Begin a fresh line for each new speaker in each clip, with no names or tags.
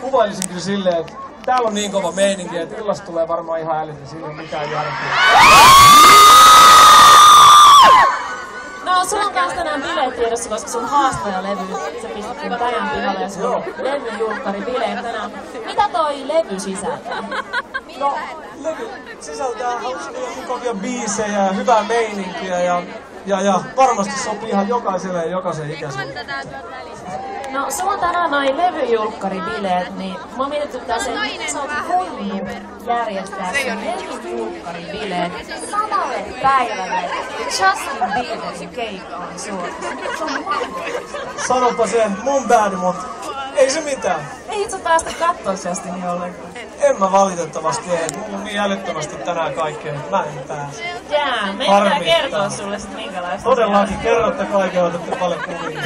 kuvailisin kyllä silleen, että täällä on niin kova meininki, että illasta tulee varmaan ihan älytön, siinä ei ole mitään järkeä.
No, sulla on kans tänään bileet tiedossa, koska sun haastajalevy, sä pistettiin Päijän pihalle ja sulla on levyjulkkari bileet tänään. Mitä toi levy sisältää?
No, levy sisältää hauskoja mukavia biisejä ja hyvää meininkiä ja varmasti sopii ihan jokaiselle ja jokaisen ikäiselle.
No, sulla on tänään noin levyjulkkaribileet, niin mua mietityttää se, että miten sä oot voinut järjestää sen levyjulkkaribileet samalle päivälle Justin Bieberin keikkaan Suomessa.
Sanopa se, mun bad, mut ei se mitään.
Ei itse päästä kattoo Justinia ollenkaan.
En mä valitettavasti ei. Mulla on niin älyttömästi tänään kaikkea, että mä en pääse.
Jää, meidän pitää kertoa sulle sit minkälaista.
Todellakin, kerrotte kaiken, otatte paljon kuvia.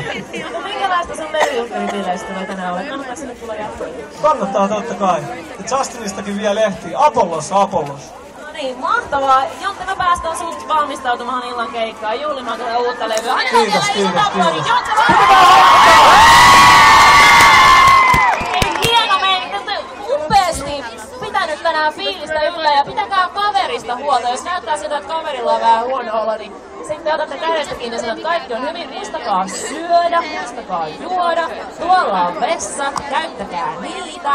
No minkälaista sun levyjulkkaribileistä tulee tänään ole? Kannattaa sinne tulla jatkoon.
Kannattaa totta kai. Ja Justinistakin vielä ehtii. Apollos.
No niin, mahtavaa. Jotta me päästään sut valmistautumaan illan keikkaan. Juhlimaan tätä uutta levyä.
Kiitos.
Hieno meininki. Upeasti pitänyt tänään fiilistä yllä ja pitäkää kaverista huolta. Jos näyttää siltä, että kaverilla on vähän huono olo, niin sitten otatte kädestä kiinni ja sanoo, että kaikki on hyvin. Muistakaa syödä, muistakaa juoda. Tuolla on vessat, käyttäkää niitä.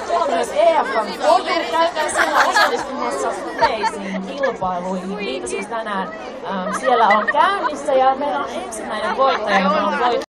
Tuolla on myös EF:n koju, käykää siellä osallistumassa upeisiin kilpailuihin. Niitä siis tänään siellä on käynnissä ja meillä on ensimmäinen voittaja, joka on voittanut